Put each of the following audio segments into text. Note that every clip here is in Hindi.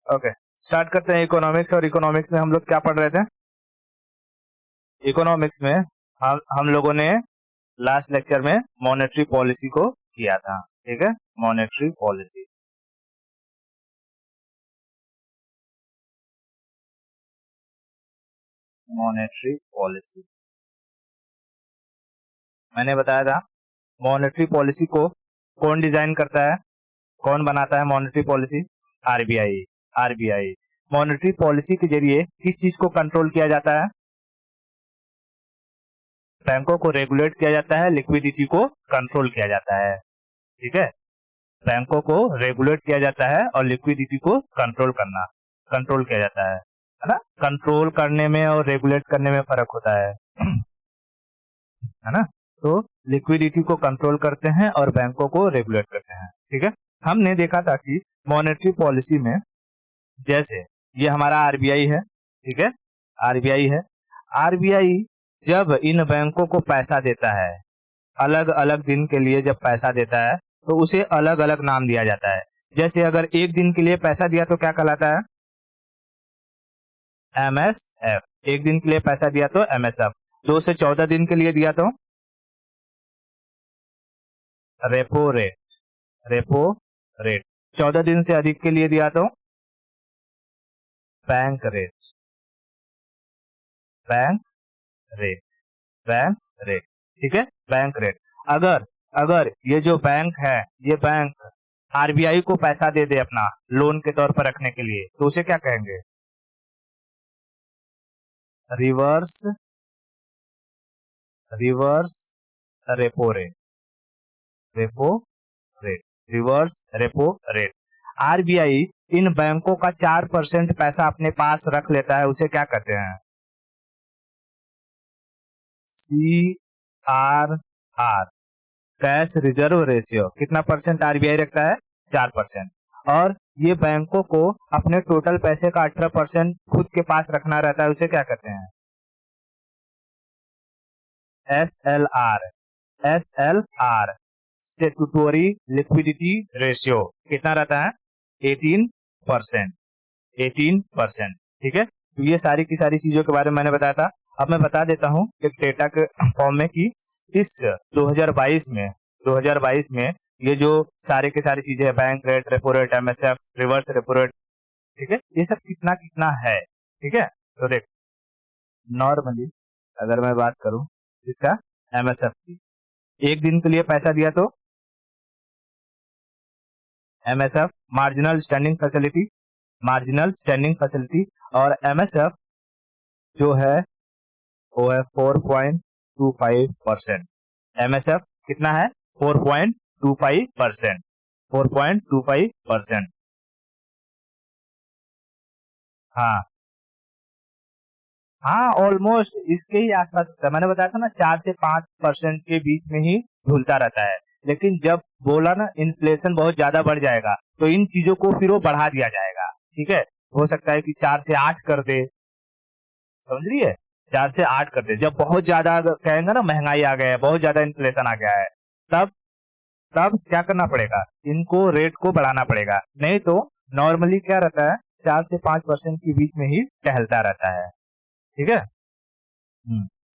ओके, स्टार्ट करते हैं इकोनॉमिक्स। और इकोनॉमिक्स में हम लोग क्या पढ़ रहे थे? इकोनॉमिक्स में हम लोगों ने लास्ट लेक्चर में मॉनेटरी पॉलिसी को किया था। ठीक है, मॉनेटरी पॉलिसी। मॉनेटरी पॉलिसी मैंने बताया था, मॉनेटरी पॉलिसी को कौन डिजाइन करता है, कौन बनाता है monetary policy? RBI. RBI. Monetary policy के जरिए किस चीज को कंट्रोल किया जाता है? बैंकों को रेगुलेट किया जाता है, लिक्विडिटी को कंट्रोल किया जाता है। ठीक है, बैंकों को रेगुलेट किया जाता है और लिक्विडिटी को कंट्रोल किया जाता है ना। कंट्रोल करने में और रेगुलेट करने में फर्क होता है ना। तो लिक्विडिटी को कंट्रोल करते हैं और बैंकों को रेगुलेट करते हैं। ठीक है, हमने देखा था कि मॉनेटरी पॉलिसी में, जैसे ये हमारा आरबीआई है, ठीक है, आरबीआई है। आरबीआई जब इन बैंकों को पैसा देता है, अलग अलग दिन के लिए जब पैसा देता है तो उसे अलग अलग नाम दिया जाता है। जैसे अगर एक दिन के लिए पैसा दिया तो क्या कहलाता है? एमएसएफ। एक दिन के लिए पैसा दिया तो एमएसएफ। 2 से 14 दिन के लिए दिया तो रेपो रेट। Repo rate. 14 दिन से अधिक के लिए दिया तो bank rate. Bank rate. Bank rate. ठीक है, बैंक रेट। अगर अगर ये जो बैंक है, ये बैंक आरबीआई को पैसा दे दे अपना लोन के तौर पर रखने के लिए, तो उसे क्या कहेंगे? Reverse reverse repo rate. Repo rate. Reverse repo rate. RBI इन बैंकों का 4% पैसा अपने पास रख लेता है, उसे क्या कहते हैं? CRR, cash reserve ratio. कितना परसेंट आरबीआई रखता है? 4%। और ये बैंकों को अपने टोटल पैसे का 18% खुद के पास रखना रहता है, उसे क्या कहते हैं? SLR। SLR, statutory liquidity ratio. कितना रहता है? 18%। 18%। ठीक है, तो ये सारी की सारी चीजों के बारे में मैंने बताया था। अब मैं बता देता हूं एक डेटा के फॉर्म में कि इस 2022 में ये जो सारे के सारी चीजें, bank rate, repo rate, MSF, reverse repo rate, ठीक है, ये सब कितना कितना है। ठीक है, तो देख, नॉर्मली अगर मैं बात करूं इसका एमएसएफ की, एक दिन के लिए पैसा दिया तो MSF marginal standing facility, marginal standing facility. और एमएसएफ जो है वो है 4.25%। एमएसएफ कितना है? 4.25%। 4.25%। हाँ हाँ, ऑलमोस्ट इसके ही आसपास होता है। मैंने बताया था ना, 4 से 5% के बीच में ही झूलता रहता है। लेकिन जब बोला ना इन्फ्लेशन बहुत ज्यादा बढ़ जाएगा, तो इन चीजों को फिर वो बढ़ा दिया जाएगा। ठीक है, हो सकता है कि 4 से 8 कर दे, समझ रही है? 4 से 8 कर दे। जब बहुत ज्यादा कहेंगे ना महंगाई आ गया है, बहुत ज्यादा इन्फ्लेशन आ गया है, तब तब क्या करना पड़ेगा? इनको रेट को बढ़ाना पड़ेगा। नहीं तो नॉर्मली क्या रहता है, 4 से 5% के बीच में ही टहलता रहता है। ठीक है,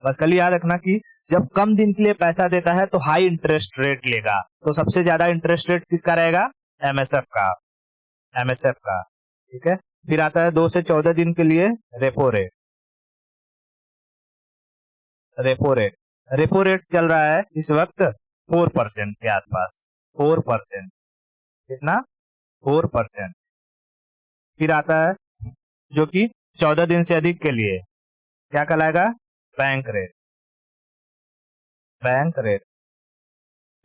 बस कल याद रखना कि जब कम दिन के लिए पैसा देता है तो हाई इंटरेस्ट रेट लेगा। तो सबसे ज्यादा इंटरेस्ट रेट किसका रहेगा? एमएसएफ का। एमएसएफ का। ठीक है, फिर आता है 2 से 14 दिन के लिए repo rate. Repo rate. Repo rate चल रहा है इस वक्त 4% के आसपास। 4%। कितना? 4%। फिर आता है जो कि 14 दिन से अधिक के लिए, क्या कहलाएगा? Bank rate. Bank rate.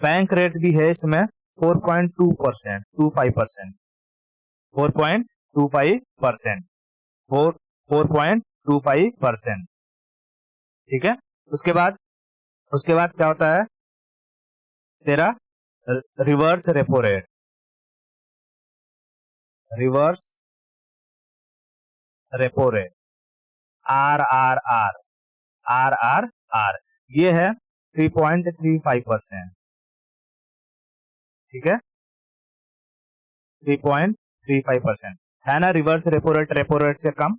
Bank rate भी है इसमें 4.2%, 25%। 4.25%। 4.25%। ठीक है, उसके बाद क्या होता है तेरा? Reverse repo rate. Reverse repo rate. RRR। RRR, ये है 3.35%। ठीक है, 3.35%। है ना, रिवर्स रेपो रेट से कम।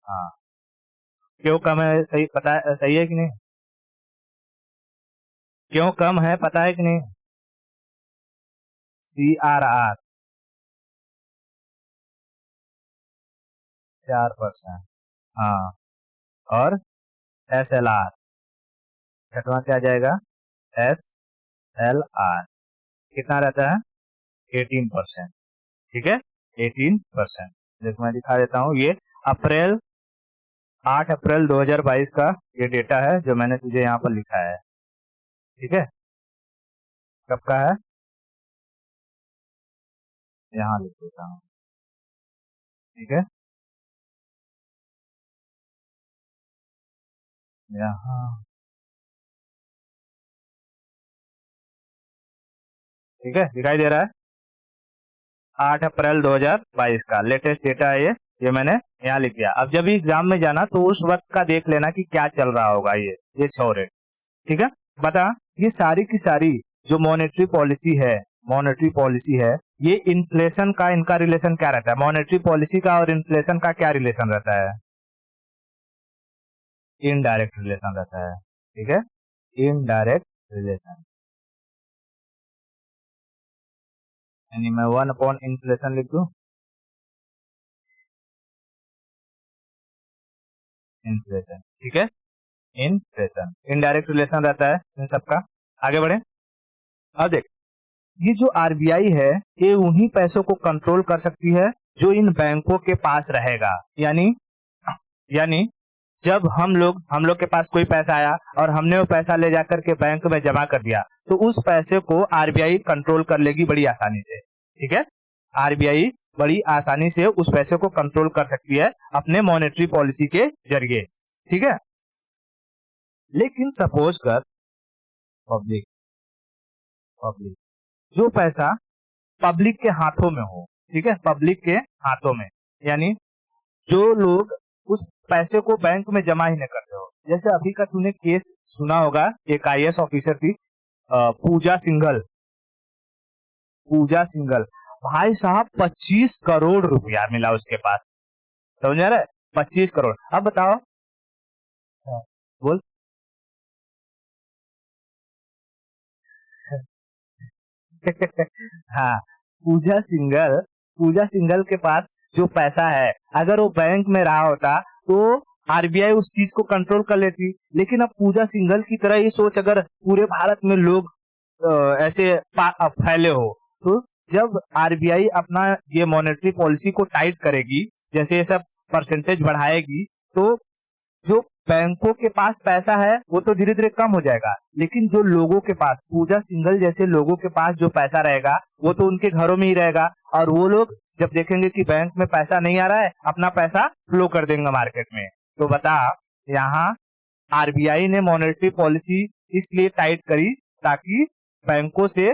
हाँ, क्यों कम है, सही पता है, सही है कि नहीं? क्यों कम है पता है कि नहीं? CRR 4%। हाँ, और SLR घटवा क्या आ जाएगा? SLR कितना रहता है? 18%। ठीक है, 18%। देखो मैं दिखा देता हूँ, ये अप्रैल 8 अप्रैल 2022 का ये डेटा है जो मैंने तुझे यहाँ पर लिखा है। ठीक है, कब का है? यहाँ लिख देता हूँ। ठीक है, यहाँ। ठीक है, दिखाई दे रहा है? 8 अप्रैल 2022 का लेटेस्ट डेटा है ये मैंने यहाँ लिख दिया। अब जब एग्जाम में जाना तो उस वक्त का देख लेना कि क्या चल रहा होगा ये 100 रेट। ठीक है, बता, ये सारी की सारी जो मॉनेटरी पॉलिसी है, ये इन्फ्लेशन का इनका रिलेशन क्या रहता है? मॉनेटरी पॉलिसी का और इन्फ्लेशन का क्या रिलेशन रहता है? इनडायरेक्ट रिलेशन रहता है। ठीक है, इनडायरेक्ट रिलेशन, यानी मैं 1 अपॉन इन्फ्लेशन लिख दूं, इन्फ्लेशन। ठीक है, इन्फ्लेशन इनडायरेक्ट रिलेशन रहता है इन सबका। आगे बढ़े। अब देख, ये जो RBI है, ये उन्हीं पैसों को कंट्रोल कर सकती है जो इन बैंकों के पास रहेगा। यानी जब हम लोग के पास कोई पैसा आया और हमने वो पैसा ले जाकर के बैंक में जमा कर दिया, तो उस पैसे को RBI कंट्रोल कर लेगी बड़ी आसानी से। ठीक है, RBI बड़ी आसानी से उस पैसे को कंट्रोल कर सकती है अपने मॉनेटरी पॉलिसी के जरिए। ठीक है, लेकिन सपोज कर पब्लिक पब्लिक जो पैसा पब्लिक के हाथों में हो, ठीक है, पब्लिक के हाथों में, यानी जो लोग उस पैसे को बैंक में जमा ही नहीं करते हो। जैसे अभी का तूने केस सुना होगा, एक IAS ऑफिसर थी, पूजा सिंघल। भाई साहब 25 करोड़ रुपया मिला उसके पास। समझ आ रहा है? 25 करोड़। अब बताओ। हाँ, बोल। हाँ, पूजा सिंघल के पास जो पैसा है, अगर वो बैंक में रहा होता तो RBI उस चीज को कंट्रोल कर लेती। लेकिन अब पूजा सिंघल की तरह ये सोच, अगर पूरे भारत में लोग ऐसे फैले हो, तो जब RBI अपना ये मॉनेटरी पॉलिसी को टाइट करेगी, जैसे ये सब परसेंटेज बढ़ाएगी, तो जो बैंकों के पास पैसा है वो तो धीरे धीरे कम हो जाएगा, लेकिन जो लोगों के पास, पूजा सिंघल जैसे लोगों के पास जो पैसा रहेगा वो तो उनके घरों में ही रहेगा। और वो लोग जब देखेंगे कि बैंक में पैसा नहीं आ रहा है, अपना पैसा फ्लो कर देंगे मार्केट में। तो बता, यहाँ RBI ने मॉनेटरी पॉलिसी इसलिए टाइट करी ताकि बैंकों से,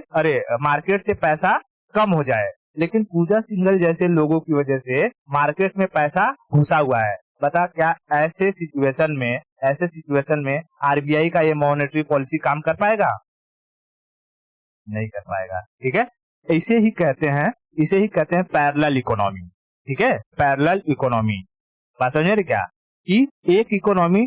मार्केट से पैसा कम हो जाए। लेकिन पूजा सिंघल जैसे लोगों की वजह से मार्केट में पैसा घुसा हुआ है। बता, क्या ऐसे सिचुएशन में RBI का ये मॉनेटरी पॉलिसी काम कर पाएगा? नहीं कर पाएगा। ठीक है, इसे ही कहते हैं पैरेलल इकोनॉमी। ठीक है, पैरेलल इकोनॉमी, बात समझ रहे क्या? कि एक इकोनॉमी,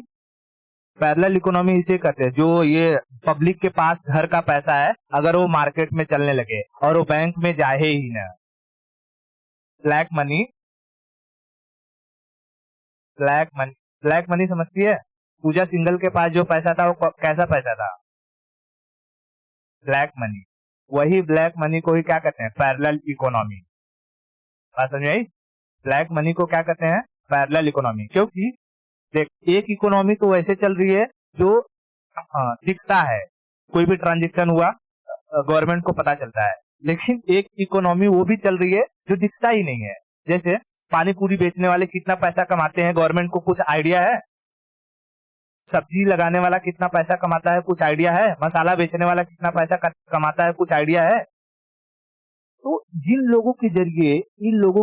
पैरेलल इकोनॉमी इसे कहते हैं जो ये पब्लिक के पास घर का पैसा है, अगर वो मार्केट में चलने लगे और वो बैंक में जाए ही ना। Black money, black money, black money समझती है? पूजा सिंघल के पास जो पैसा था वो कैसा पैसा था? Black money. वही ब्लैक मनी को ही क्या कहते हैं? Parallel economy. बात समझ आई? ब्लैक मनी को क्या कहते हैं? Parallel economy. क्योंकि देख, एक इकोनॉमी तो वैसे चल रही है जो दिखता है, कोई भी ट्रांजेक्शन हुआ गवर्नमेंट को पता चलता है। लेकिन एक इकोनॉमी वो भी चल रही है जो दिखता ही नहीं है। जैसे पानी पूरी बेचने वाले कितना पैसा कमाते हैं, गवर्नमेंट को कुछ आइडिया है? सब्जी लगाने वाला कितना पैसा कमाता है, कुछ आइडिया है? मसाला बेचने वाला कितना पैसा कमाता है, कुछ आइडिया है? तो इन लोगों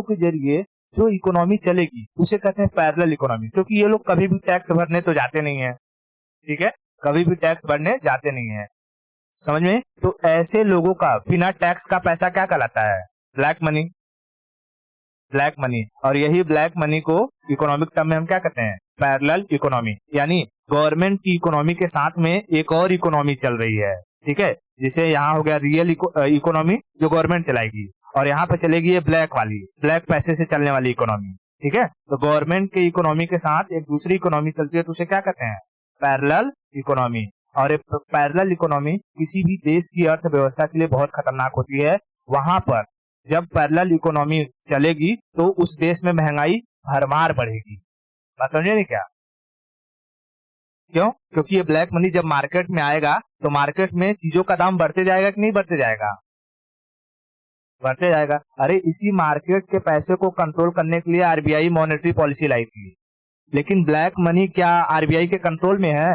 के जरिए जो इकोनॉमी चलेगी उसे कहते हैं पैरेलल इकोनॉमी। क्योंकि ये लोग कभी भी टैक्स भरने तो जाते नहीं है। ठीक है, कभी भी टैक्स भरने जाते नहीं है। समझ में? तो ऐसे लोगों का बिना टैक्स का पैसा क्या कहलाता है? Black money. ब्लैक मनी, और यही ब्लैक मनी को इकोनॉमिक टर्म में हम क्या कहते हैं, पैरेलल इकोनॉमी, यानी गवर्नमेंट की इकोनॉमी के साथ में एक और इकोनॉमी चल रही है, ठीक है। जिसे यहाँ हो गया रियल इकोनॉमी जो गवर्नमेंट चलाएगी, और यहाँ पे चलेगी ये ब्लैक वाली, ब्लैक पैसे से चलने वाली इकोनॉमी, ठीक है। तो गवर्नमेंट के इकोनॉमी के साथ एक दूसरी इकोनॉमी चलती है, तो उसे क्या कहते हैं, पैरेलल इकोनॉमी। और एक पैरेलल इकोनॉमी किसी भी देश की अर्थव्यवस्था के लिए बहुत खतरनाक होती है। वहां पर जब पैरेलल इकोनॉमी चलेगी तो उस देश में महंगाई भरमार बढ़ेगी। बात समझे नहीं क्या? क्यों? क्योंकि ये ब्लैक मनी जब मार्केट में आएगा तो मार्केट में चीजों का दाम बढ़ते जाएगा कि नहीं बढ़ते जाएगा? बढ़ते जाएगा। अरे इसी मार्केट के पैसे को कंट्रोल करने के लिए आरबीआई मॉनेटरी पॉलिसी लाई थी, लेकिन ब्लैक मनी क्या आरबीआई के कंट्रोल में है?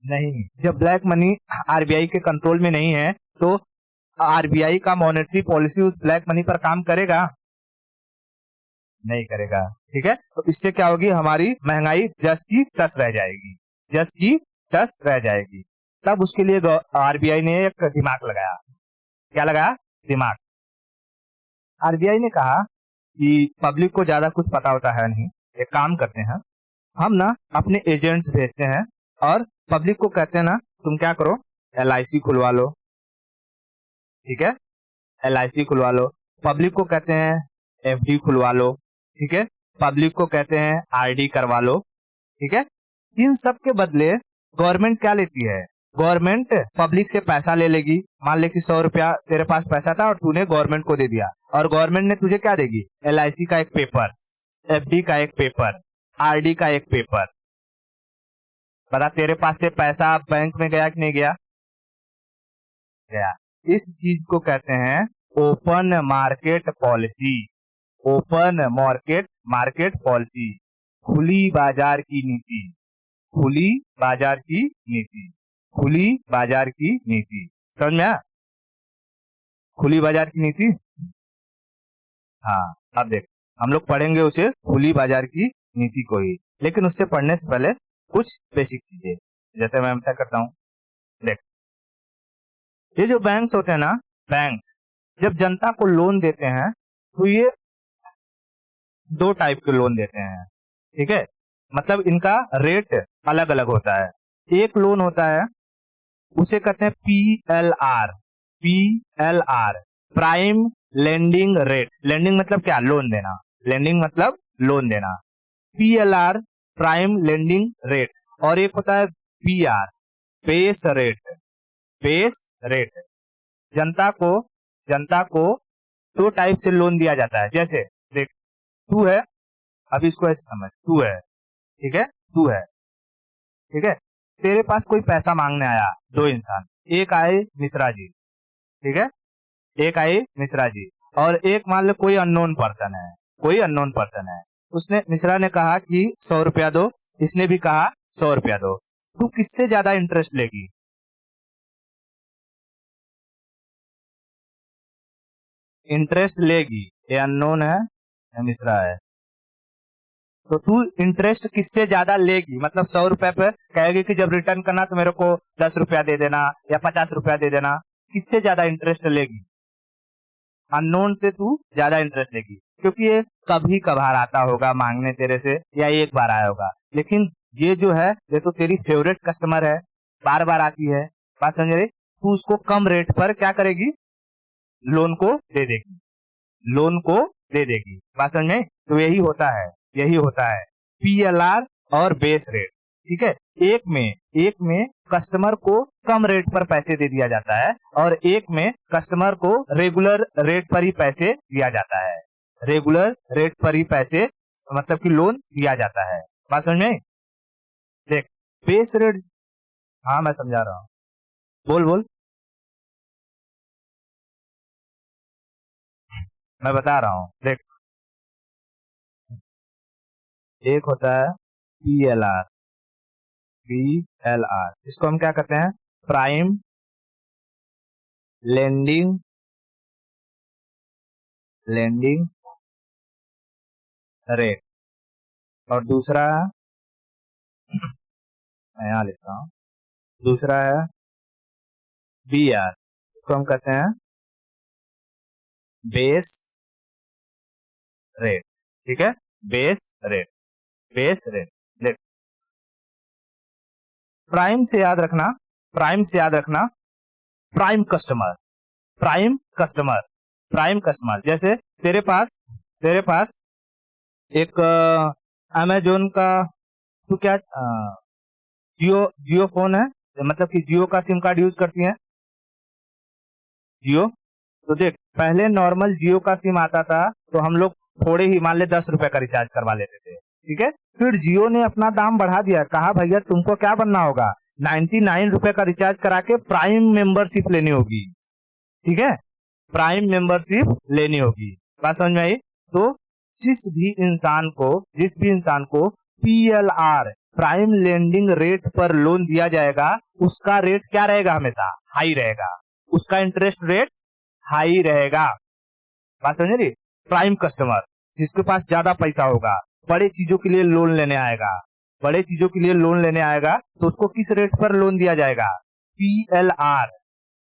नहीं। जब ब्लैक मनी आरबीआई के कंट्रोल में नहीं है तो आरबीआई का मॉनेटरी पॉलिसी उस ब्लैक मनी पर काम करेगा? नहीं करेगा, ठीक है। तो इससे क्या होगी, हमारी महंगाई जस की तस रह जाएगी, जस की तस रह जाएगी। तब उसके लिए आरबीआई ने एक दिमाग लगाया। क्या लगाया? दिमाग। आरबीआई ने कहा कि पब्लिक को ज्यादा कुछ पता होता है नहीं, एक काम करते हैं, हम ना अपने एजेंट्स भेजते हैं और पब्लिक को कहते हैं ना, तुम क्या करो, एलआईसी खुलवा लो, ठीक है, एलआईसी खुलवा लो। पब्लिक को कहते हैं एफडी खुलवा लो, ठीक है। पब्लिक को कहते हैं आरडी करवा लो, ठीक है। इन सब के बदले गवर्नमेंट क्या लेती है, गवर्नमेंट पब्लिक से पैसा ले लेगी। मान ले कि 100 रुपया तेरे पास पैसा था और तूने गवर्नमेंट को दे दिया, और गवर्नमेंट ने तुझे क्या देगी, एलआईसी का एक पेपर, एफडी का एक पेपर, आरडी का एक पेपर। बता तेरे पास से पैसा बैंक में गया कि नहीं गया? गया। इस चीज को कहते हैं open market policy, open market market policy, खुली बाजार की नीति, खुली बाजार की नीति, खुली बाजार की नीति। समझ में आया? खुली बाजार की नीति। हाँ, अब देख, हम लोग पढ़ेंगे उसे खुली बाजार की नीति को ही, लेकिन उससे पढ़ने से पहले कुछ बेसिक चीजें, जैसे मैं हमसे करता हूं। देख, ये जो बैंक्स होते हैं ना, बैंक्स जब जनता को लोन देते हैं तो ये दो टाइप के लोन देते हैं, ठीक है। मतलब इनका रेट अलग अलग होता है। एक लोन होता है उसे कहते हैं PLR, PLR, prime lending rate. Lending मतलब क्या, लोन देना, लेंडिंग मतलब लोन देना। PLR prime lending rate. और एक होता है PR, base rate, base rate. जनता को दो टाइप से लोन दिया जाता है। जैसे देख, तू है, अब इसको ऐसे समझ, तू है, ठीक है, तू है, ठीक है, तेरे पास कोई पैसा मांगने आया, दो इंसान, एक आए मिश्रा जी, ठीक है, एक आए मिश्रा जी, और एक मान लो कोई अननोन पर्सन है, कोई अननोन पर्सन है। उसने, मिश्रा ने कहा कि 100 रुपया दो, इसने भी कहा 100 रुपया दो। तू किससे ज्यादा इंटरेस्ट लेगी? इंटरेस्ट लेगी, ये अननोन है या मिश्रा है, तो तू इंटरेस्ट किससे ज्यादा लेगी? मतलब 100 रुपए पे कहेगी कि जब रिटर्न करना तो मेरे को 10 रुपया दे देना या 50 रुपया दे देना। किससे ज्यादा इंटरेस्ट लेगी? अननोन से तू ज्यादा इंटरेस्ट लेगी, क्योंकि ये कभी कभार आता होगा मांगने तेरे से, या एक बार आया होगा। लेकिन ये जो है, ये तो तेरी फेवरेट कस्टमर है, बार बार आती है, बात समझ रही? तू उसको कम रेट पर क्या करेगी, लोन को दे देगी, लोन को दे देगी। बात समझ में? तो यही होता है, यही होता है पीएलआर और बेस रेट, ठीक है। एक में कस्टमर को कम रेट पर पैसे दे दिया जाता है, और एक में कस्टमर को रेगुलर रेट पर ही पैसे दिया जाता है, रेगुलर रेट पर ही पैसे, मतलब कि लोन दिया जाता है। बात समझ में? देख, बेस रेट, हाँ मैं समझा रहा हूँ, बोल बोल, मैं बता रहा हूँ। देख, एक होता है पीएलआर, पीएलआर, इसको हम क्या कहते हैं, प्राइम लेंडिंग, लेंडिंग रेट। और दूसरा, मैं यहाँ लिखता हूँ, दूसरा है बीआर, इसको हम कहते हैं बेस रेट, ठीक है, बेस रेट, बेस रेट। देख, प्राइम से याद रखना, प्राइम से याद रखना, prime customer, prime customer, prime customer. जैसे तेरे पास एक अमेजोन का, तू क्या जियो जियो फोन है, मतलब कि जियो का सिम कार्ड यूज करती है, जियो। तो देख, पहले नॉर्मल जियो का सिम आता था तो हम लोग थोड़े ही, मान ले 10 रुपए का रिचार्ज करवा लेते थे, ठीक है। फिर जियो ने अपना दाम बढ़ा दिया, कहा भैया तुमको क्या बनना होगा, 99 रुपए का रिचार्ज करा के प्राइम मेंबरशिप लेनी होगी, ठीक है, प्राइम मेंबरशिप लेनी होगी। बात समझ में आई? तो जिस भी इंसान को PLR, प्राइम लेंडिंग रेट पर लोन दिया जाएगा, उसका रेट क्या रहेगा, हमेशा हाई रहेगा, उसका इंटरेस्ट रेट हाई रहेगा। बात समझ रही? प्राइम कस्टमर, जिसके पास ज्यादा पैसा होगा, बड़े चीजों के लिए लोन लेने आएगा, बड़े चीजों के लिए लोन लेने आएगा, तो उसको किस रेट पर लोन दिया जाएगा, PLR,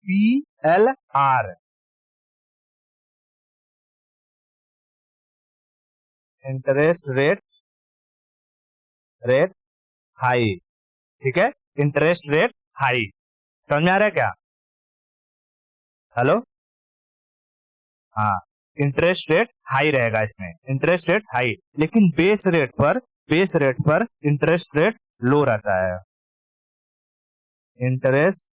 PLR, interest rate, rate high, ठीक है, इंटरेस्ट रेट हाई। समझ में आ रहा है क्या? हेलो, हाँ, इंटरेस्ट रेट हाई रहेगा इसमें, इंटरेस्ट रेट हाई, लेकिन बेस रेट पर इंटरेस्ट रेट लो रहता है, इंटरेस्ट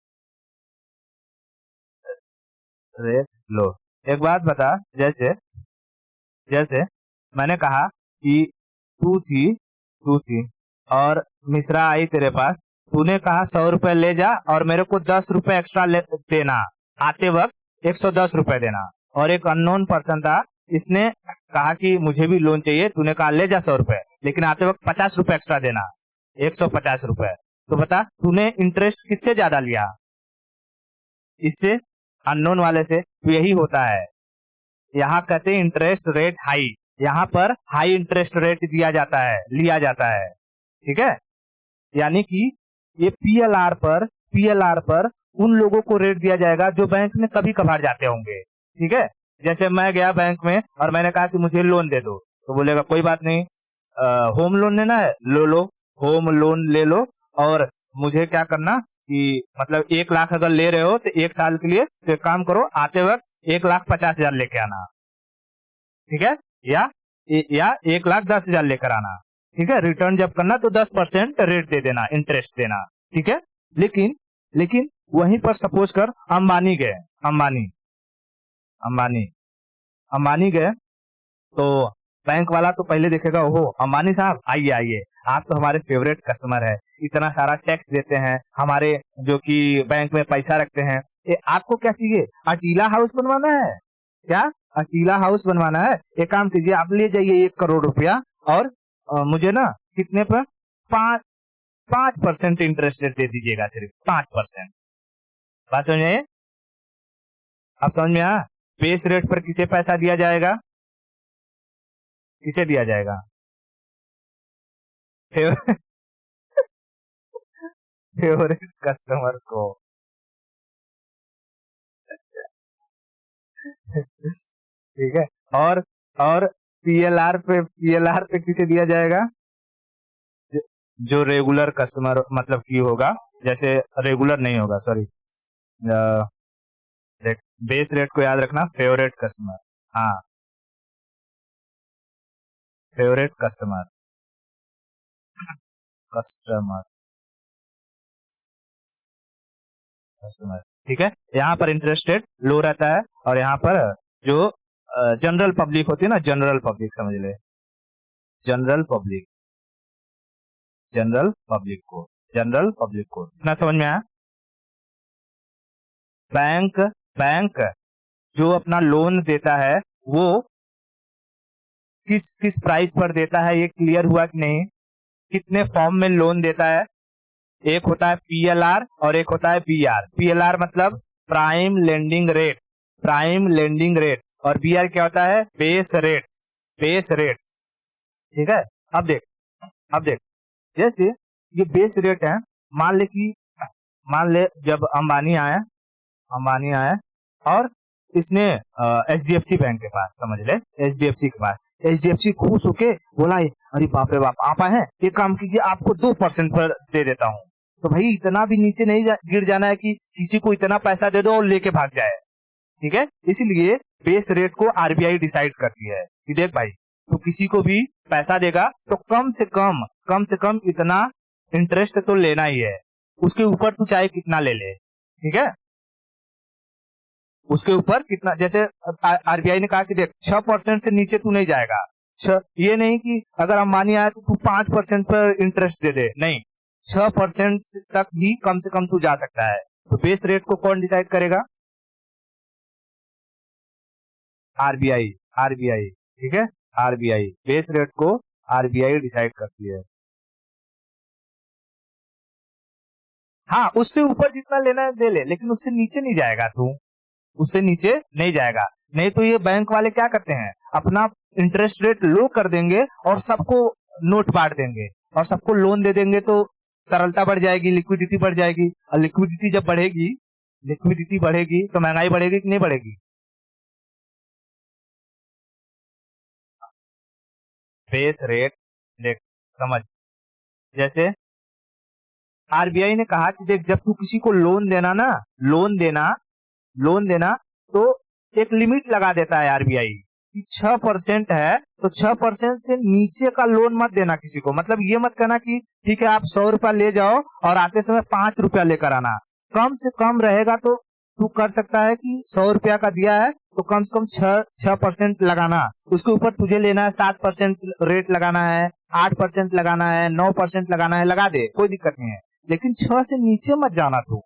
रेट लो। एक बात बता, जैसे जैसे मैंने कहा कि तू थी और मिश्रा आई तेरे पास, तूने कहा 100 रुपए ले जा और मेरे को 10 रुपए एक्स्ट्रा देना, आते वक्त 110 रुपए देना। और एक अननोन पर्सन था, इसने कहा कि मुझे भी लोन चाहिए, तूने कहा ले जा 100 रुपए, लेकिन आते वक्त 50 रुपए एक्स्ट्रा देना, 150 रुपए। तो बता, तूने इंटरेस्ट किससे ज्यादा लिया, इससे, अननोन वाले से? तो यही होता है, यहाँ कहते हैं इंटरेस्ट रेट हाई, यहाँ पर हाई इंटरेस्ट रेट लिया जाता है, ठीक है। यानी कि ये पीएलआर पर उन लोगों को रेट दिया जाएगा जो बैंक में कभी कभार जाते होंगे, ठीक है। जैसे मैं गया बैंक में और मैंने कहा कि मुझे लोन दे दो, तो बोलेगा कोई बात नहीं, होम लोन लेना है, लो, होम लोन ले लो, और मुझे क्या करना कि मतलब 1 लाख अगर ले रहे हो तो 1 साल के लिए, तो एक काम करो, आते वक्त 1,50,000 लेके आना, ठीक है, या 1,10,000 लेकर आना, ठीक है। रिटर्न जब करना तो 10% रेट दे देना, इंटरेस्ट देना, ठीक है। लेकिन लेकिन वहीं पर सपोज कर अंबानी गए, अंबानी अंबानी गए, तो बैंक वाला तो पहले देखेगा, ओहो अंबानी साहब आइए आइए, आप तो हमारे फेवरेट कस्टमर है, इतना सारा टैक्स देते हैं, हमारे जो कि बैंक में पैसा रखते हैं, आपको क्या चाहिए, अटीला हाउस बनवाना है क्या, अटीला हाउस बनवाना है, एक काम कीजिए, आप ले जाइए 1 करोड़ रुपया, और मुझे ना कितने पर, 5% इंटरेस्ट रेट दे दीजिएगा, सिर्फ 5%। बात समझ में? आप समझ में आया? बेस रेट पर किसे पैसा दिया जाएगा, किसे दिया जाएगा, फेवरेट कस्टमर को, ठीक है। और पीएलआर पे किसे दिया जाएगा, जो रेगुलर कस्टमर मतलब की होगा, जैसे रेगुलर नहीं होगा, सॉरी, बेस रेट को याद रखना, फेवरेट कस्टमर, हाँ, फेवरेट कस्टमर, कस्टमर कस्टमर, ठीक है। यहाँ पर इंटरेस्ट रेट लो रहता है, और यहाँ पर जो जनरल पब्लिक होती है ना, जनरल पब्लिक समझ ले, जनरल पब्लिक, जनरल पब्लिक को इतना समझ में आया? बैंक बैंक जो अपना लोन देता है, वो किस किस प्राइस पर देता है, ये क्लियर हुआ कि नहीं? कितने फॉर्म में लोन देता है, एक होता है पीएलआर और एक होता है बीआर। पीएलआर मतलब prime lending rate, prime lending rate, और बीआर क्या होता है, बेस रेट, बेस रेट, ठीक है। अब देख जैसे ये बेस रेट है, मान ले जब अंबानी आया और इसने HDFC बैंक के पास, समझ ले HDFC के पास HDFC खुश होके बोला अरे बाप रे बाप आप आए हैं, एक काम कीजिए आपको 2% पर दे देता हूँ। तो भाई इतना भी नीचे नहीं गिर जाना है कि किसी को इतना पैसा दे दो और लेके भाग जाए। ठीक है, इसलिए बेस रेट को RBI डिसाइड करती है कि देख भाई तो किसी को भी पैसा देगा तो कम से कम इतना इंटरेस्ट तो लेना ही है, उसके ऊपर तू चाहे कितना ले ले। ठीक है, उसके ऊपर कितना, जैसे RBI ने कहा कि देख 6% से नीचे तू नहीं जाएगा। ये नहीं कि अगर अंबानी आया तो तू 5% पर इंटरेस्ट दे दे, नहीं, 6% तक ही कम से कम तू जा सकता है। तो बेस रेट को कौन डिसाइड करेगा? RBI। ठीक है, RBI बेस रेट को RBI डिसाइड करती है। हाँ, उससे ऊपर जितना लेना है दे ले, लेकिन उससे नीचे नहीं जाएगा तू, उससे नीचे नहीं जाएगा। नहीं तो ये बैंक वाले क्या करते हैं, अपना इंटरेस्ट रेट लो कर देंगे और सबको नोट बांट देंगे और सबको लोन दे देंगे, तो तरलता बढ़ जाएगी, लिक्विडिटी बढ़ जाएगी। और लिक्विडिटी जब बढ़ेगी तो महंगाई बढ़ेगी कि नहीं बढ़ेगी? बेस रेट देख समझ, जैसे RBI ने कहा कि देख जब तू किसी को लोन देना तो एक लिमिट लगा देता है RBI कि 6% है तो 6% से नीचे का लोन मत देना किसी को। मतलब ये मत कहना कि ठीक है आप 100 रुपया ले जाओ और आते समय 5 रुपया लेकर आना। कम से कम रहेगा तो तू कर सकता है कि 100 रुपया का दिया है तो कम से कम 6% लगाना, उसके ऊपर तुझे लेना है 7% रेट लगाना है, 8% लगाना है, 9% लगाना है, लगा दे, कोई दिक्कत नहीं है, लेकिन 6 से नीचे मत जाना तू।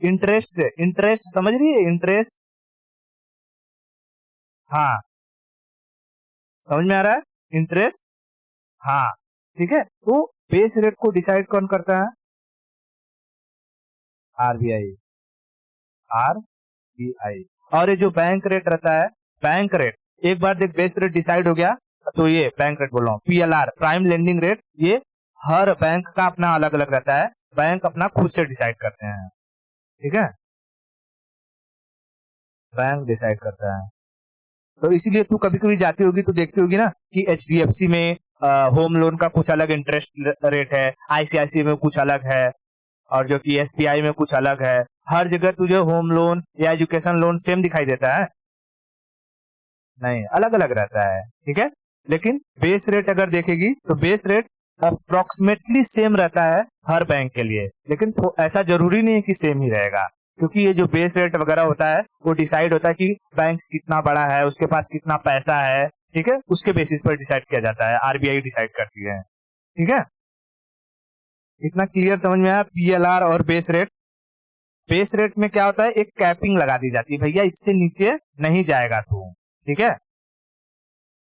इंटरेस्ट समझ रही है? इंटरेस्ट, हाँ समझ में आ रहा है? इंटरेस्ट, हाँ ठीक है। तो बेस रेट को डिसाइड कौन करता है? RBI। और ये जो बैंक रेट रहता है, बैंक रेट एक बार देख बेस रेट डिसाइड हो गया तो ये बैंक रेट बोल रहा हूँ, PLR प्राइम लेंडिंग रेट, ये हर बैंक का अपना अलग अलग रहता है, बैंक अपना खुद से डिसाइड करते हैं। ठीक है, बैंक डिसाइड करता है। तो इसीलिए तू कभी कभी जाती होगी तो देखती होगी ना कि HDFC में होम लोन का कुछ अलग इंटरेस्ट रेट है, ICICI में कुछ अलग है, और जो कि SBI में कुछ अलग है। हर जगह तुझे होम लोन या एजुकेशन लोन सेम दिखाई देता है? नहीं, अलग अलग रहता है। ठीक है, लेकिन बेस रेट अगर देखेगी तो बेस रेट अप्रोक्सीमेटली सेम रहता है हर बैंक के लिए, लेकिन ऐसा जरूरी नहीं है कि सेम ही रहेगा, क्योंकि ये जो बेस रेट वगैरह होता है वो डिसाइड होता है कि बैंक कितना बड़ा है, उसके पास कितना पैसा है। ठीक है, उसके बेसिस पर डिसाइड किया जाता है, RBI डिसाइड करती है। ठीक है, इतना क्लियर समझ में आया? PLR और बेस रेट। बेस रेट में क्या होता है, एक कैपिंग लगा दी जाती है, भैया इससे नीचे नहीं जाएगा तू। ठीक है,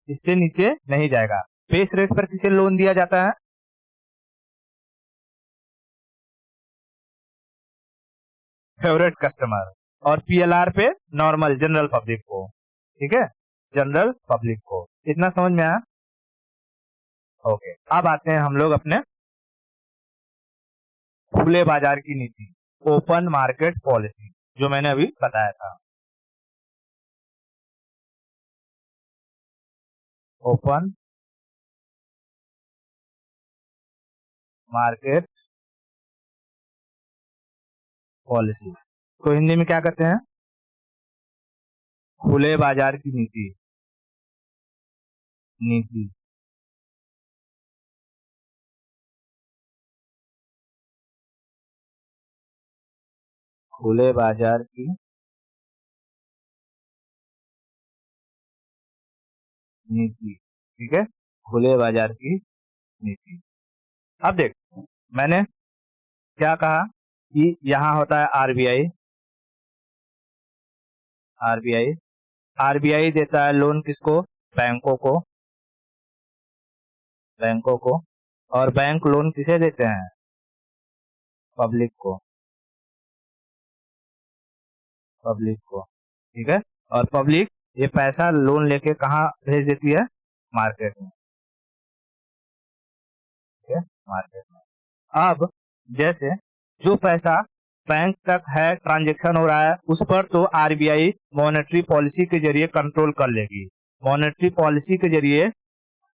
इससे नीचे नहीं जाएगा। बेस रेट पर किसे लोन दिया जाता है? Favourite customer. और PLR पे नॉर्मल जनरल पब्लिक को। ठीक है, जनरल पब्लिक को। इतना समझ में आया? ओके, अब आते हैं हम लोग अपने खुले बाजार की नीति, ओपन मार्केट पॉलिसी, जो मैंने अभी बताया था। ओपन मार्केट पॉलिसी तो हिंदी में क्या कहते हैं? खुले बाजार की नीति। नीति खुले बाजार की नीति। ठीक है, खुले बाजार की नीति। अब देख, मैंने क्या कहा कि यहाँ होता है RBI। RBI RBI देता है लोन किसको? बैंकों को। बैंकों को। और बैंक लोन किसे देते हैं? पब्लिक को। पब्लिक को। ठीक है, और पब्लिक ये पैसा लोन लेके कहाँ भेज देती है? मार्केट में। ठीक है, मार्केट में। अब जैसे जो पैसा बैंक तक है, ट्रांजैक्शन हो रहा है, उस पर तो RBI मॉनेटरी पॉलिसी के जरिए कंट्रोल कर लेगी। मॉनेटरी पॉलिसी के जरिए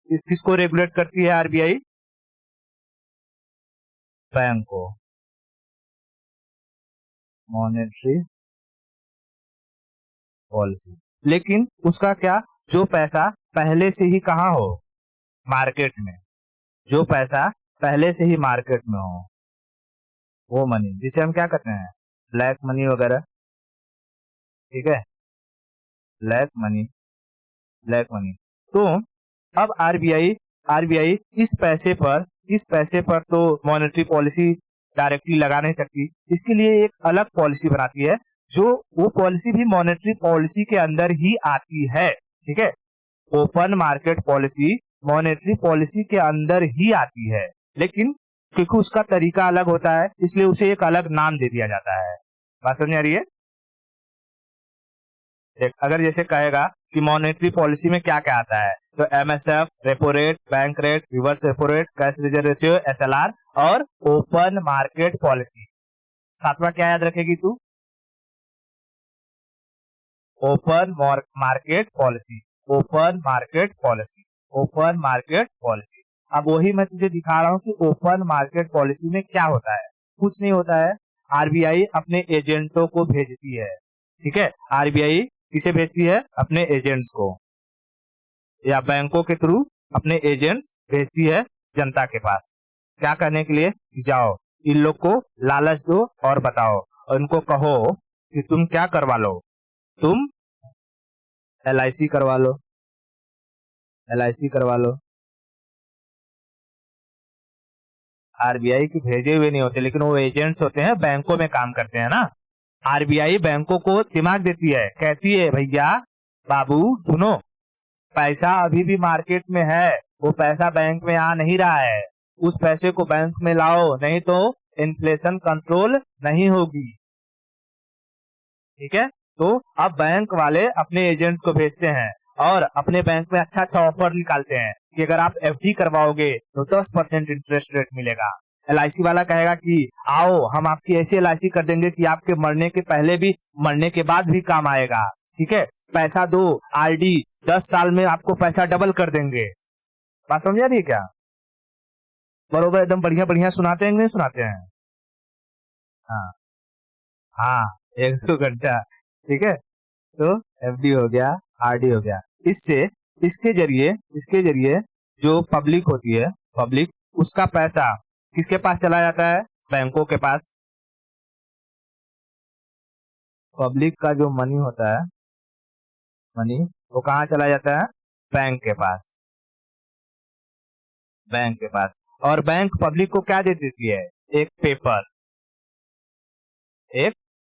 किसको रेगुलेट करती है आरबीआई? बैंक को। Monetary policy. लेकिन उसका क्या, जो पैसा पहले से ही कहाँ हो, मार्केट में, जो पैसा पहले से ही मार्केट में हो, वो मनी, जिसे हम क्या कहते हैं, ब्लैक मनी वगैरह, ठीक है, ब्लैक मनी, ब्लैक मनी। तो अब आरबीआई आरबीआई इस पैसे पर तो मॉनेटरी पॉलिसी डायरेक्टली लगा नहीं सकती, इसके लिए एक अलग पॉलिसी बनाती है, जो वो पॉलिसी भी मॉनेटरी पॉलिसी के अंदर ही आती है, ठीक है। Open market policy monetary policy के अंदर ही आती है, लेकिन क्योंकि उसका तरीका अलग होता है इसलिए उसे एक अलग नाम दे दिया जाता है। बात समझ आ रही है? अगर जैसे कहेगा कि मॉनेटरी पॉलिसी में क्या क्या आता है, तो MSF, repo rate, bank rate, reverse repo rate, cash reserve ratio, SLR और ओपन मार्केट पॉलिसी। सातवां क्या याद रखेगी तू? Open market policy, open market policy, open market policy. अब वही मैं तुझे दिखा रहा हूँ कि ओपन मार्केट पॉलिसी में क्या होता है। कुछ नहीं होता है, आरबीआई अपने एजेंटों को भेजती है, ठीक है। आरबीआई किसे भेजती है? अपने एजेंट्स को, या बैंकों के थ्रू अपने एजेंट्स भेजती है जनता के पास, क्या करने के लिए? जाओ इन लोग को लालच दो और बताओ, और उनको कहो कि तुम क्या करवा लो, तुम एलआईसी करवा लो, एलआईसी करवा लो। आरबीआई के भेजे हुए नहीं होते, लेकिन वो एजेंट्स होते हैं, बैंकों में काम करते हैं ना। आरबीआई बैंकों को दिमाग देती है, कहती है भैया बाबू सुनो, पैसा अभी भी मार्केट में है, वो पैसा बैंक में आ नहीं रहा है, उस पैसे को बैंक में लाओ, नहीं तो इन्फ्लेशन कंट्रोल नहीं होगी, ठीक है। तो अब बैंक वाले अपने एजेंट्स को भेजते हैं और अपने बैंक में अच्छा अच्छा ऑफर निकालते हैं कि अगर आप एफडी करवाओगे तो 10% इंटरेस्ट रेट मिलेगा। एलआईसी वाला कहेगा कि आओ हम आपकी ऐसी एलआईसी कर देंगे कि आपके मरने के पहले भी, मरने के बाद भी काम आएगा, ठीक है, पैसा दो, आरडी 10 साल में आपको पैसा डबल कर देंगे। बात समझा रही है क्या? बरोबर एकदम बढ़िया बढ़िया सुनाते हैं नहीं सुनाते हैं? हाँ हाँ, 1-2 घंटा, ठीक है। तो एफडी हो गया, आरडी हो गया। इससे इसके जरिए जो पब्लिक होती है, पब्लिक, उसका पैसा किसके पास चला जाता है? बैंकों के पास। पब्लिक का जो मनी होता है, मनी, वो कहाँ चला जाता है? बैंक के पास, बैंक के पास। और बैंक पब्लिक को क्या दे देती है? एक पेपर, एक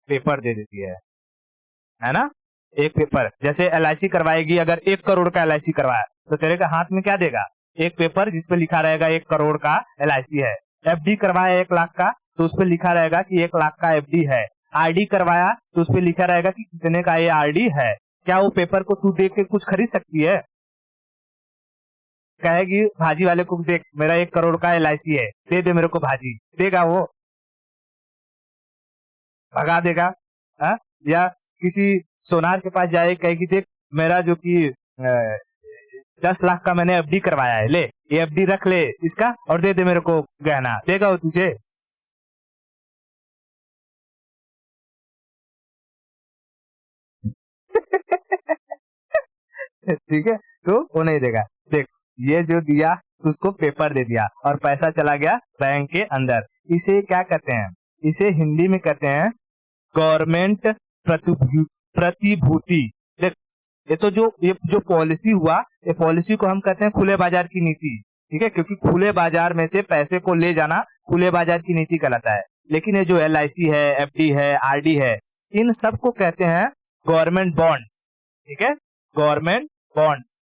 पेपर दे देती है ना। एक पेपर, जैसे एलआईसी करवाएगी, अगर 1 करोड़ का एलआईसी करवाया तो तेरे के हाथ में क्या देगा? एक पेपर जिसपे लिखा रहेगा 1 करोड़ का एलआईसी है। एफडी करवाया 1 लाख का तो उसपे लिखा रहेगा कि 1 लाख का एफडी है। आरडी करवाया तो उसपे लिखा रहेगा कि कितने का ये आरडी है। क्या वो पेपर को तू देख के कुछ खरीद सकती है? कहेगी भाजी वाले को, देख मेरा 1 करोड़ का एलआईसी है, दे दे मेरे को भाजी, देगा वो? भगा देगा। हा? या किसी सोनार के पास जाए, कहेगी देख मेरा जो कि 10 लाख का मैंने एफडी करवाया है, ले ये एफडी रख ले इसका और दे दे मेरे को गहना, देगा वो तुझे? ठीक है, तो वो नहीं देगा। देख ये जो दिया, उसको पेपर दे दिया और पैसा चला गया बैंक के अंदर। इसे क्या कहते हैं? इसे हिंदी में कहते हैं गवर्नमेंट प्रतिभूति। देख ये जो पॉलिसी हुआ, ये पॉलिसी को हम कहते हैं खुले बाजार की नीति, ठीक है, क्योंकि खुले बाजार में से पैसे को ले जाना खुले बाजार की नीति कहलाता है। लेकिन ये जो एलआईसी है, एफडी है, आरडी है, इन सब को कहते हैं गवर्नमेंट बॉन्ड, ठीक है, गवर्नमेंट बॉन्ड्स,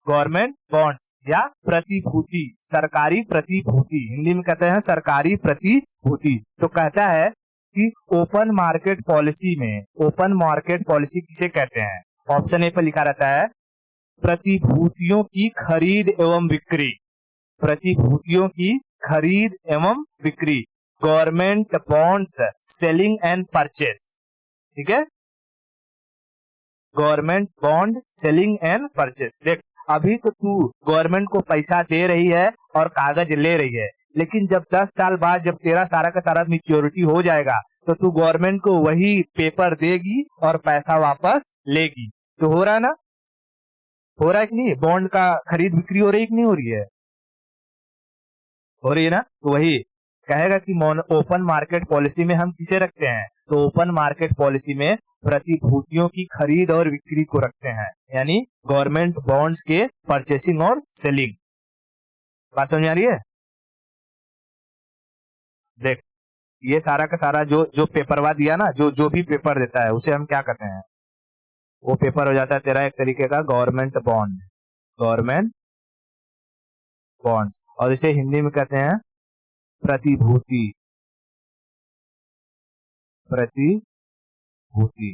गवर्नमेंट बॉन्ड्स या प्रतिभूति, सरकारी प्रतिभूति, हिंदी में कहते हैं सरकारी प्रतिभूति। तो कहता है कि ओपन मार्केट पॉलिसी में, ओपन मार्केट पॉलिसी किसे कहते हैं? ऑप्शन ए पर लिखा रहता है प्रतिभूतियों की खरीद एवं बिक्री, प्रतिभूतियों की खरीद एवं बिक्री, government bonds selling and purchase, ठीक है। Government bond selling and purchase. देख, अभी तो तू गवर्नमेंट को पैसा दे रही है और कागज ले रही है, लेकिन जब 10 साल बाद जब तेरा सारा का सारा मैच्योरिटी हो जाएगा तो तू गवर्नमेंट को वही पेपर देगी और पैसा वापस लेगी। तो हो रहा है ना, हो रहा है कि नहीं? बॉन्ड का खरीद बिक्री हो रही है कि नहीं हो रही है? हो रही है ना। तो वही कहेगा कि ओपन मार्केट पॉलिसी में हम किसे रखते हैं? तो ओपन मार्केट पॉलिसी में प्रतिभूतियों की खरीद और बिक्री को रखते हैं, यानी गवर्नमेंट बॉन्ड्स के परचेसिंग और सेलिंग। बात समझ आ रही है? देख, ये सारा का सारा जो जो पेपरवा दिया ना, जो जो भी पेपर देता है उसे हम क्या कहते हैं? वो पेपर हो जाता है तेरा एक तरीके का गवर्नमेंट बॉन्ड, गवर्नमेंट बॉन्ड्स, और इसे हिंदी में कहते हैं प्रतिभूति, प्रतिभूति,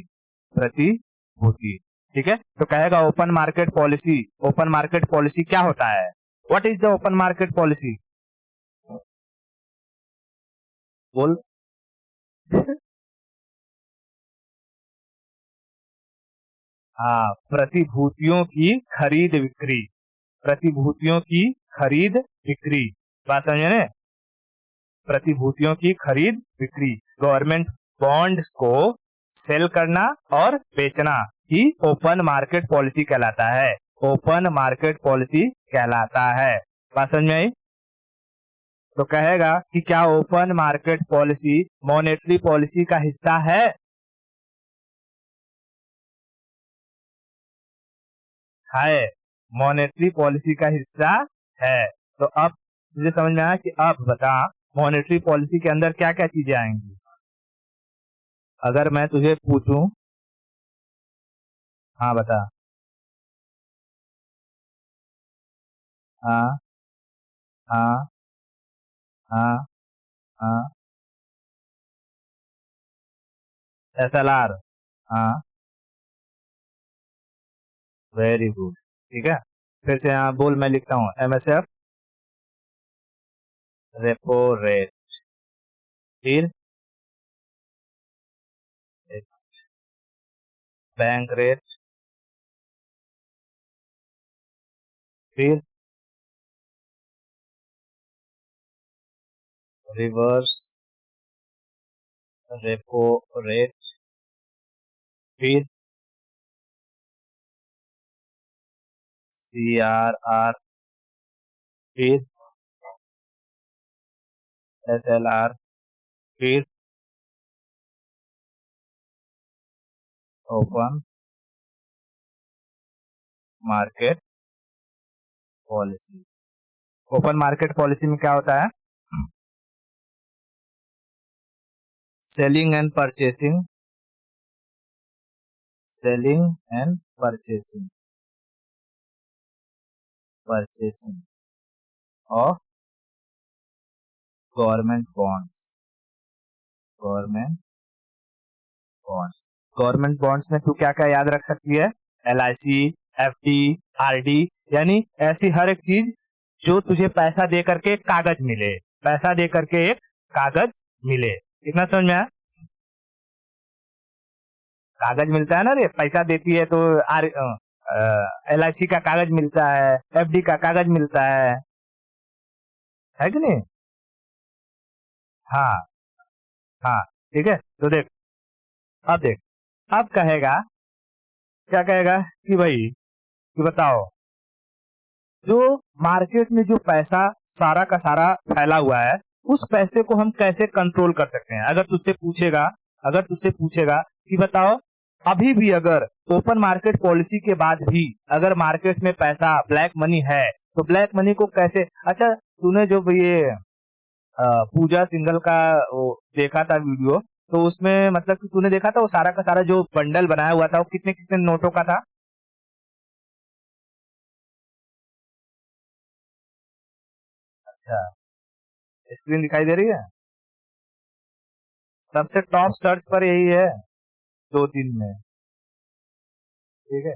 प्रतिभूति। ठीक है, तो कहेगा open market policy, open market policy क्या होता है? What is the open market policy? बोल। हाँ, प्रतिभूतियों की खरीद बिक्री, प्रतिभूतियों की खरीद बिक्री। बात समझे ने? प्रतिभूतियों की खरीद बिक्री, गवर्नमेंट बॉन्ड्स को सेल करना और बेचना ही ओपन मार्केट पॉलिसी कहलाता है, ओपन मार्केट पॉलिसी कहलाता है। बात समझ में आई? तो कहेगा कि क्या open market policy monetary policy का हिस्सा है? है, मॉनेटरी पॉलिसी का हिस्सा है। तो अब मुझे समझ में आया कि अब बता, मॉनेटरी पॉलिसी के अंदर क्या क्या चीजें आएंगी? अगर मैं तुझे पूछूं, हाँ बता। हाँ हाँ हाँ हाँ। SLR। हाँ, वेरी गुड। ठीक है, फिर से यहाँ बोल, मैं लिखता हूँ MSF, रेपो रेट, फिर बैंक रेट, फिर रिवर्स रेपो रेट, फिर CRR, फिर SLR, फिर open market policy. Open market policy में क्या होता है? Selling and purchasing, selling and purchasing, purchasing of government bonds, government bonds. Government bonds में तू क्या क्या याद रख सकती है? LIC, FD, RD, यानी ऐसी हर एक चीज जो तुझे पैसा दे करके एक कागज मिले, पैसा दे करके एक कागज मिले। इतना समझ में आया? कागज मिलता है ना रे, पैसा देती है तो LIC का कागज मिलता है, FD का कागज मिलता है कि नहीं? हाँ हाँ। ठीक है, तो देख, अब देख, अब कहेगा, क्या कहेगा कि भाई, कि बताओ, जो मार्केट में जो पैसा सारा का सारा फैला हुआ है, उस पैसे को हम कैसे कंट्रोल कर सकते हैं? अगर तुझसे पूछेगा, अगर तुझसे पूछेगा कि बताओ, अभी भी अगर ओपन मार्केट पॉलिसी के बाद भी अगर मार्केट में पैसा ब्लैक मनी है, तो ब्लैक मनी को कैसे? अच्छा, तूने जो ये पूजा सिंघल का वो देखा था वीडियो, तो उसमें मतलब कि तूने देखा था वो सारा का सारा जो बंडल बनाया हुआ था वो कितने कितने नोटों का था? अच्छा, स्क्रीन दिखाई दे रही है? सबसे टॉप सर्च पर यही है 2 दिन में। ठीक है,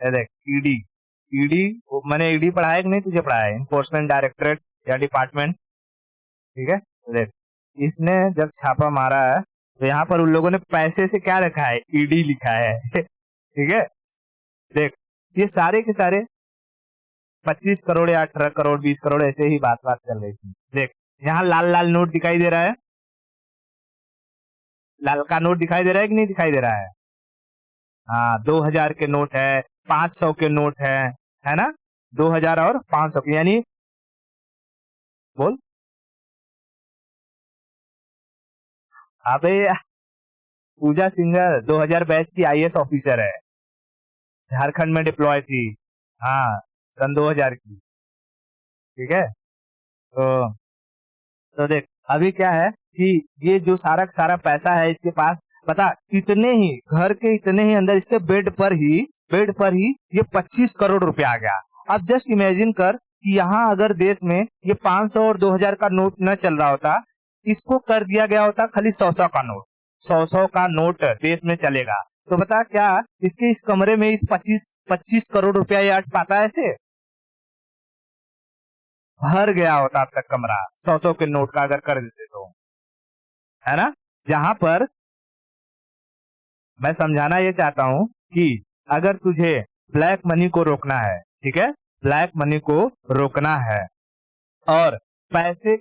ये देख, ईडी, ईडी, मैंने ईडी पढ़ा है कि नहीं तुझे? पढ़ा है, इन्फोर्समेंट डायरेक्टरेट या डिपार्टमेंट। ठीक है, तो देख, इसने जब छापा मारा है तो यहाँ पर उन लोगों ने पैसे से क्या रखा है, ईडी लिखा है। ठीक है, देख ये सारे के सारे 25 करोड़ या 18 करोड़ 20 करोड़ ऐसे ही बात बात चल रही थी। देख यहाँ लाल लाल नोट दिखाई दे रहा है, लाल का नोट दिखाई दे रहा है कि नहीं दिखाई दे रहा है? हाँ, 2000 के नोट है, 500 के नोट है ना, 2000 और 500 के, यानी बोल। अबे पूजा सिंघल 2000 बैच की आईएएस ऑफिसर है, झारखंड में डिप्लॉय थी। हाँ, सन 2000 की। ठीक है, तो देख अभी क्या है कि ये जो सारा का सारा पैसा है इसके पास, पता इतने ही घर के इतने ही अंदर इसके बेड पर ही ये 25 करोड़ रुपया आ गया। अब जस्ट इमेजिन कर कि यहाँ अगर देश में ये 500 और 2000 का नोट न चल रहा होता, इसको कर दिया गया होता खाली 100 का नोट, 100 का नोट देश में चलेगा, तो बता क्या इसके इस कमरे में इस 25 करोड़ रुपया ये अट पाता है? ऐसे भर गया होता अब तक कमरा 100 के नोट का अगर कर देते तो, है ना। जहां पर मैं समझाना ये चाहता हूं कि अगर तुझे ब्लैक मनी को रोकना है, ठीक है, ब्लैक मनी को रोकना है और पैसे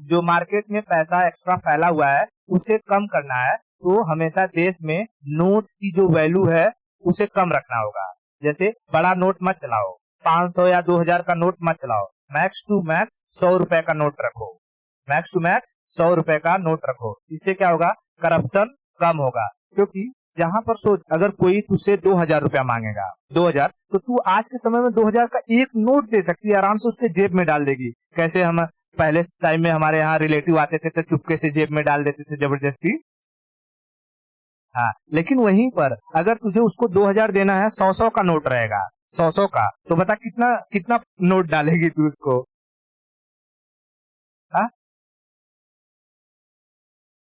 जो मार्केट में पैसा एक्स्ट्रा फैला हुआ है उसे कम करना है, तो हमेशा देश में नोट की जो वैल्यू है उसे कम रखना होगा। जैसे बड़ा नोट मत चलाओ, 500 या 2000 का नोट मत चलाओ, मैक्स टू मैक्स 100 रुपए का नोट रखो, मैक्स टू मैक्स 100 रुपए का नोट रखो। इससे क्या होगा, करप्शन कम होगा। क्योंकि जहां पर सोच अगर कोई तुझसे 2000 रुपया मांगेगा, 2000, तो तू आज के समय में 2000 का एक नोट दे सकती है, आराम से उसके जेब में डाल देगी। कैसे हम पहले टाइम में हमारे यहाँ रिलेटिव आते थे तो चुपके से जेब में डाल देते थे जबरदस्ती। हाँ, लेकिन वहीं पर अगर तुझे उसको 2000 देना है, 100 का नोट रहेगा, 100 का, तो बता कितना कितना नोट डालेगी तू उसको? हाँ,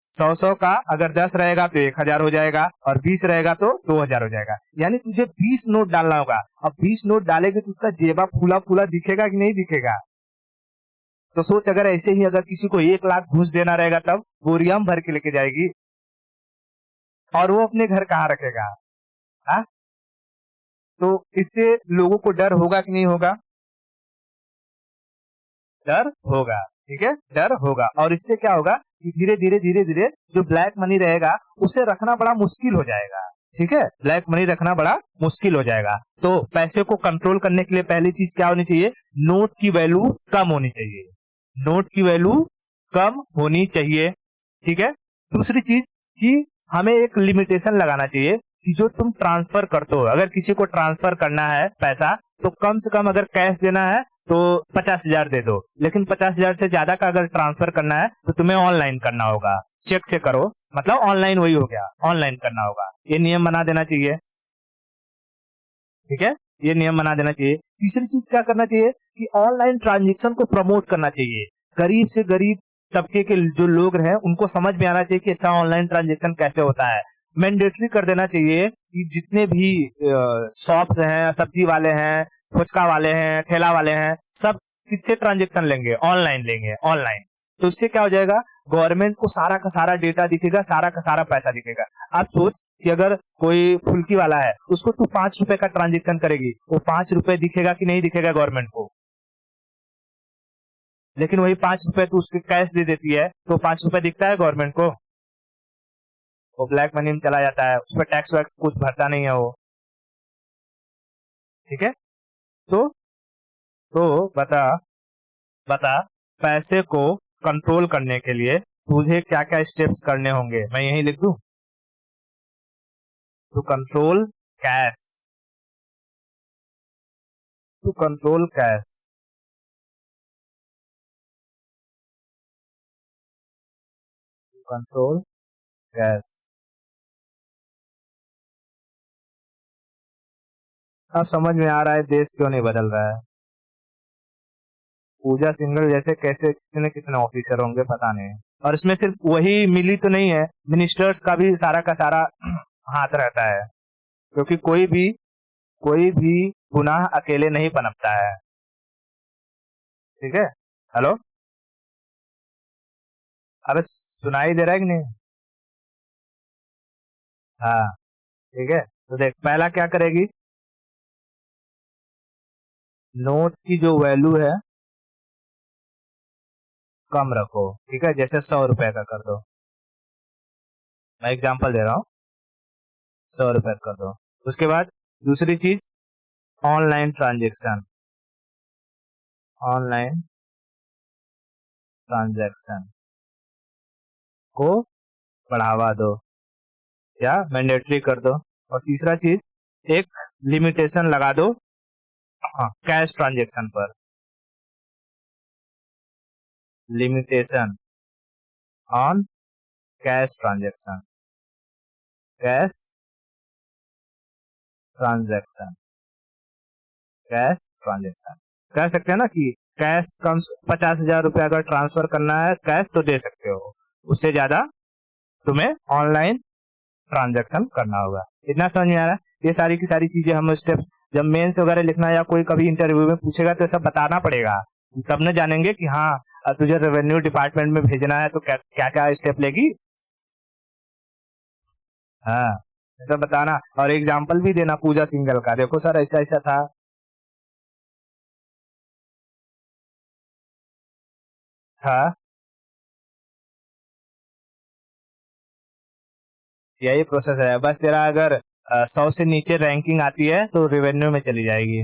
100 का अगर 10 रहेगा तो 1000 हो जाएगा, और 20 रहेगा तो 2000 हो जाएगा, यानी तुझे 20 नोट डालना होगा। अब 20 नोट डालेगी तो उसका जेबा फूला फूला दिखेगा कि नहीं दिखेगा? तो सोच अगर ऐसे ही अगर किसी को 1 लाख घूस देना रहेगा तब बोरियम भर के लेके जाएगी, और वो अपने घर कहाँ रखेगा? हाँ, तो इससे लोगों को डर होगा कि नहीं होगा? डर होगा, ठीक है, डर होगा। और इससे क्या होगा कि धीरे धीरे जो ब्लैक मनी रहेगा उसे रखना बड़ा मुश्किल हो जाएगा। ठीक है, ब्लैक मनी रखना बड़ा मुश्किल हो जाएगा। तो पैसे को कंट्रोल करने के लिए पहली चीज क्या होनी चाहिए, नोट की वैल्यू कम होनी चाहिए, नोट की वैल्यू कम होनी चाहिए। ठीक है, दूसरी चीज कि हमें एक लिमिटेशन लगाना चाहिए कि जो तुम ट्रांसफर करते हो, अगर किसी को ट्रांसफर करना है पैसा, तो कम से कम अगर कैश देना है तो 50,000 दे दो, लेकिन 50,000 से ज्यादा का अगर ट्रांसफर करना है तो तुम्हें ऑनलाइन करना होगा, चेक से करो, मतलब ऑनलाइन वही हो गया, ऑनलाइन करना होगा। ये नियम बना देना चाहिए। ठीक है, ये नियम बना देना चाहिए। तीसरी चीज क्या करना चाहिए कि ऑनलाइन ट्रांजेक्शन को प्रमोट करना चाहिए। गरीब से गरीब तबके के जो लोग हैं उनको समझ में आना चाहिए कि अच्छा ऑनलाइन ट्रांजेक्शन कैसे होता है। मैंडेटरी कर देना चाहिए कि जितने भी शॉप्स हैं, सब्जी वाले हैं, फुचका वाले हैं, ठेला वाले हैं, सब किससे ट्रांजेक्शन लेंगे, ऑनलाइन लेंगे, ऑनलाइन। तो इससे क्या हो जाएगा, गवर्नमेंट को सारा का सारा डेटा दिखेगा, सारा का सारा पैसा दिखेगा। आप सोच कि अगर कोई फुल्की वाला है उसको तू 5 रुपए का ट्रांजेक्शन करेगी, वो 5 रुपए दिखेगा कि नहीं दिखेगा गवर्नमेंट को? लेकिन वही 5 रुपए तू उसके कैश दे देती है तो 5 रुपए दिखता है गवर्नमेंट को? वो ब्लैक मनी में चला जाता है, उस पर टैक्स वैक्स कुछ भरता नहीं है वो। ठीक है, तो बता बता पैसे को कंट्रोल करने के लिए तुझे क्या क्या स्टेप्स करने होंगे, मैं यही लिख दूं? To control cash, to control cash, to control cash. अब समझ में आ रहा है देश क्यों नहीं बदल रहा है। पूजा सिंघल जैसे कैसे कितने कितने ऑफिसर होंगे पता नहीं। और इसमें सिर्फ वही मिली तो नहीं है, मिनिस्टर्स का भी सारा का सारा हाथ रहता है, क्योंकि कोई भी गुनाह अकेले नहीं पनपता है। ठीक है, हेलो, अबे सुनाई दे रहा है कि नहीं? हाँ ठीक है, तो देख पहला क्या करेगी, नोट की जो वैल्यू है कम रखो, ठीक है, जैसे 100 रुपए का कर दो, मैं एग्जांपल दे रहा हूँ, 100 रुपए कर दो। उसके बाद दूसरी चीज, ऑनलाइन ट्रांजेक्शन, ऑनलाइन ट्रांजैक्शन को बढ़ावा दो या मैंडेटरी कर दो। और तीसरा चीज, एक लिमिटेशन लगा दो, हाँ, कैश ट्रांजेक्शन पर, limitation on cash transaction, cash transaction, cash transaction कह सकते हैं ना कि कैश कम 50,000 रुपये अगर ट्रांसफर करना है कैश तो दे सकते हो, उससे ज्यादा तुम्हें ऑनलाइन ट्रांजैक्शन करना होगा। इतना समझ में आ रहा है? ये सारी की सारी चीजें हम स्टेप जब मेंस वगैरह लिखना या कोई कभी इंटरव्यू में पूछेगा तो सब बताना पड़ेगा, तब न जानेंगे कि हाँ तुझे रेवेन्यू डिपार्टमेंट में भेजना है तो क्या क्या स्टेप लेगी। हाँ, सब बताना और एग्जाम्पल भी देना पूजा सिंगल का, देखो सर ऐसा ऐसा था। हाँ, यही प्रोसेस है, बस तेरा अगर 100 से नीचे रैंकिंग आती है तो रेवेन्यू में चली जाएगी।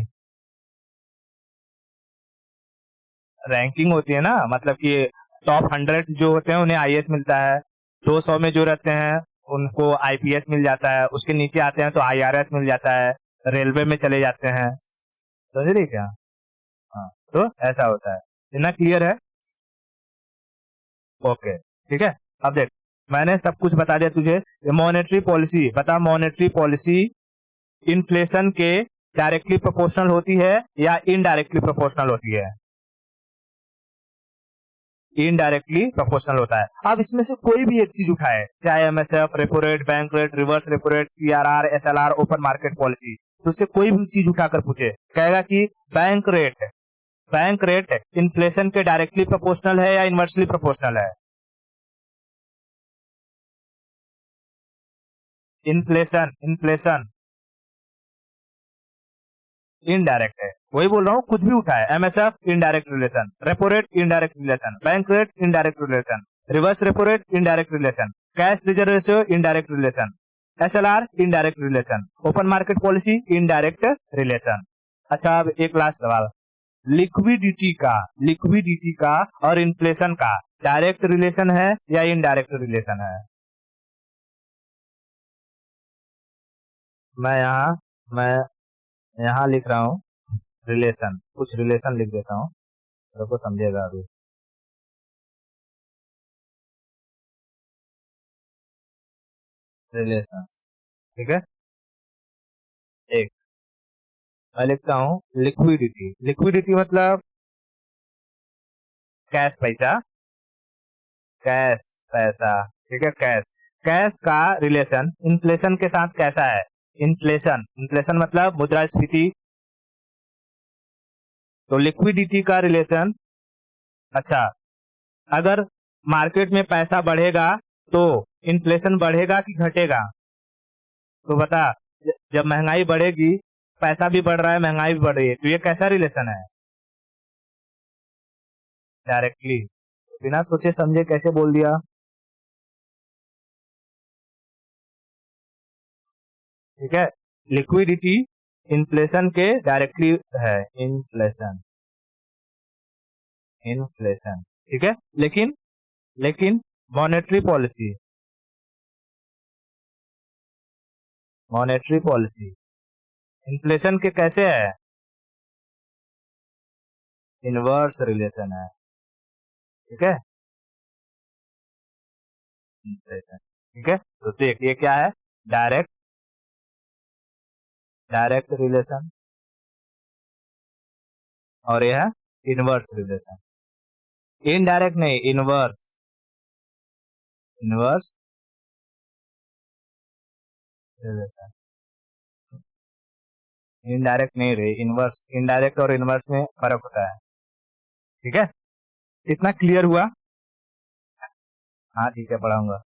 रैंकिंग होती है ना, मतलब कि टॉप 100 जो होते हैं उन्हें आईएएस मिलता है, 200 में जो रहते हैं उनको आईपीएस मिल जाता है, उसके नीचे आते हैं तो आईआरएस मिल जाता है, रेलवे में चले जाते हैं। समझ रही क्या? हाँ, तो ऐसा होता है। इतना क्लियर है? ओके, ठीक है। अब देख, मैंने सब कुछ बता दिया तुझे। मॉनेटरी पॉलिसी बता, मॉनेटरी पॉलिसी इन्फ्लेशन के डायरेक्टली प्रोपोर्शनल होती है या इनडायरेक्टली प्रोपोर्शनल होती है? इनडायरेक्टली प्रोपोर्शनल होता है। अब इसमें से कोई भी एक चीज उठाए, चाहे MSF, repo rate, bank rate, reverse repo rate, CRR, SLR, open market policy, तो उससे कोई भी चीज उठाकर पूछे, कहेगा कि बैंक रेट इन्फ्लेशन के डायरेक्टली प्रोपोर्शनल है या इनवर्सली प्रोपोर्शनल है? इन्फ्लेशन इन्फ्लेशन इनडायरेक्ट है, वही बोल रहा हूँ, कुछ भी उठा है, MSF indirect relation, repo rate indirect relation, bank rate indirect relation, reverse repo rate indirect relation, cash reserve ratio indirect relation, SLR indirect relation, open market policy indirect relation. अच्छा, अब एक लास्ट सवाल, लिक्विडिटी का और इन्फ्लेशन का डायरेक्ट रिलेशन है या इनडायरेक्ट रिलेशन है? मैं यहाँ मैं यहाँ लिख रहा हूँ रिलेशन, कुछ रिलेशन लिख देता हूँ, मेरे को समझेगा अभी। रिलेशन, ठीक है। एक, मैं लिखता हूँ लिक्विडिटी, लिक्विडिटी मतलब कैश पैसा, कैश पैसा, ठीक है, कैश, कैश का रिलेशन इन्फ्लेशन के साथ कैसा है? इन्फ्लेशन इन्फ्लेशन मतलब मुद्रास्फीति, तो लिक्विडिटी का रिलेशन, अच्छा, अगर मार्केट में पैसा बढ़ेगा तो इन्फ्लेशन बढ़ेगा कि घटेगा? तो बता, जब महंगाई बढ़ेगी, पैसा भी बढ़ रहा है, महंगाई भी बढ़ रही है, तो ये कैसा रिलेशन है? डायरेक्टली, बिना सोचे समझे कैसे बोल दिया? ठीक है, लिक्विडिटी इन्फ्लेशन के डायरेक्टली है, इन्फ्लेशन, इन्फ्लेशन, ठीक है। लेकिन लेकिन monetary policy, monetary policy inflation के कैसे है? इनवर्स रिलेशन है, ठीक है, इन्फ्लेशन, ठीक है। तो देख ये क्या है, डायरेक्ट, डायरेक्ट रिलेशन, और यह है इनवर्स रिलेशन, इनडायरेक्ट नहीं, इनवर्स, इनवर्स रिलेशन, इनडायरेक्ट नहीं रही, इनवर्स, इनडायरेक्ट और इनवर्स में फर्क होता है, ठीक है। इतना क्लियर हुआ? हाँ ठीक है, पढ़ाऊंगा,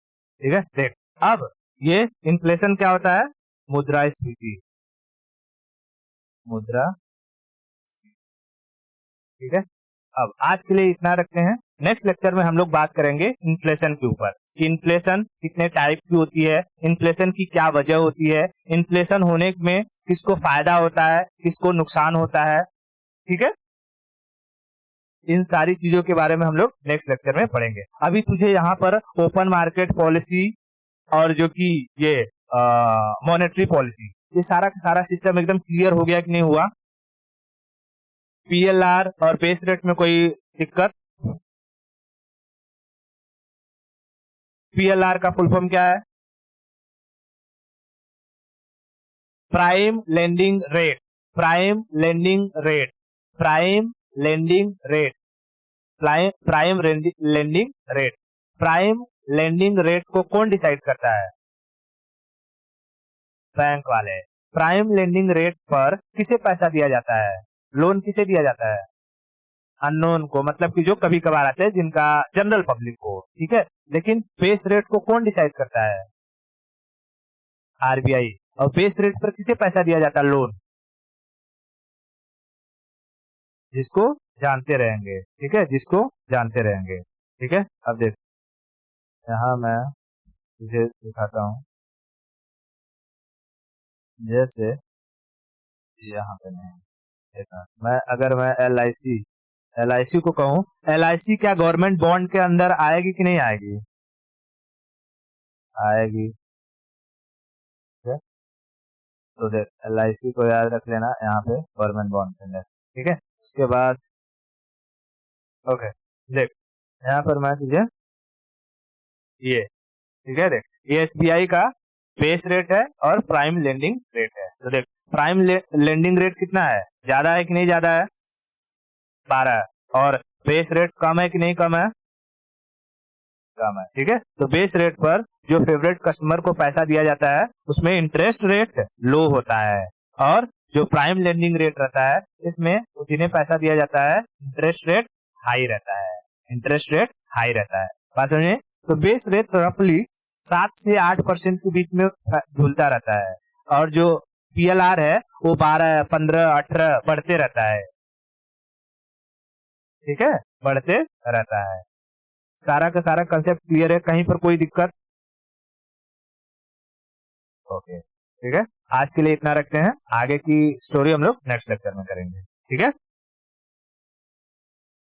ठीक है। देख, अब ये इन्फ्लेशन क्या होता है? मुद्रास्फीति, मुद्रा, ठीक है। अब आज के लिए इतना रखते हैं। नेक्स्ट लेक्चर में हम लोग बात करेंगे इन्फ्लेशन के ऊपर कि इन्फ्लेशन कितने टाइप की होती है, इन्फ्लेशन की क्या वजह होती है, इन्फ्लेशन होने में किसको फायदा होता है, किसको नुकसान होता है, ठीक है। इन सारी चीजों के बारे में हम लोग नेक्स्ट लेक्चर में पढ़ेंगे। अभी तुझे यहाँ पर ओपन मार्केट पॉलिसी और जो कि ये मॉनेटरी पॉलिसी, ये सारा का सारा सिस्टम एकदम क्लियर हो गया कि नहीं हुआ? पीएलआर और बेस रेट में कोई दिक्कत? पीएलआर का फुल फॉर्म क्या है? Prime lending rate, prime lending rate, prime lending rate, prime lending rate. Prime lending rate को कौन डिसाइड करता है? बैंक वाले। प्राइम लेंडिंग रेट पर किसे पैसा दिया जाता है? लोन किसे दिया जाता है? अननोन को, मतलब कि जो कभी कभार आते हैं, जिनका जनरल पब्लिक को, ठीक है। लेकिन बेस रेट को कौन डिसाइड करता है? आरबीआई। और बेस रेट पर किसे पैसा दिया जाता है? लोन, जिसको जानते रहेंगे, ठीक है, जिसको जानते रहेंगे, ठीक है। अब देख, यहाँ मैं तुझे दिखाता हूँ, जैसे यहाँ पे नहीं देखा मैं, अगर मैं एल आई सी को कहूँ, एल आई सी क्या गवर्नमेंट बॉन्ड के अंदर आएगी कि नहीं आएगी? आएगी, ठीक है। तो देख, एल आई सी को याद रख लेना यहाँ पे गवर्नमेंट बॉन्ड के अंदर, ठीक है। उसके बाद ओके, देख यहाँ पर मैं तुझे ये, ठीक है, देख ये एसबीआई का बेस रेट है और प्राइम लेंडिंग रेट है। तो देख, प्राइम लेंडिंग रेट कितना है? ज्यादा है कि नहीं ज्यादा है? 12। और बेस रेट कम है कि नहीं कम है? कम है, ठीक है। तो बेस रेट पर जो फेवरेट कस्टमर को पैसा दिया जाता है उसमें इंटरेस्ट रेट लो होता है, और जो प्राइम लेंडिंग रेट रहता है इसमें जिन्हें पैसा दिया जाता है इंटरेस्ट रेट हाई रहता है, इंटरेस्ट रेट हाई रहता है। बात समझे? तो बेस रेट रफली 7 से 8% के बीच में झूलता रहता है, और जो पीएलआर है वो 12, 15, 18 बढ़ते रहता है, ठीक है, बढ़ते रहता है। सारा का सारा कंसेप्ट क्लियर है? कहीं पर कोई दिक्कत? ओके, ठीक है। आज के लिए इतना रखते हैं, आगे की स्टोरी हम लोग नेक्स्ट लेक्चर में करेंगे, ठीक है।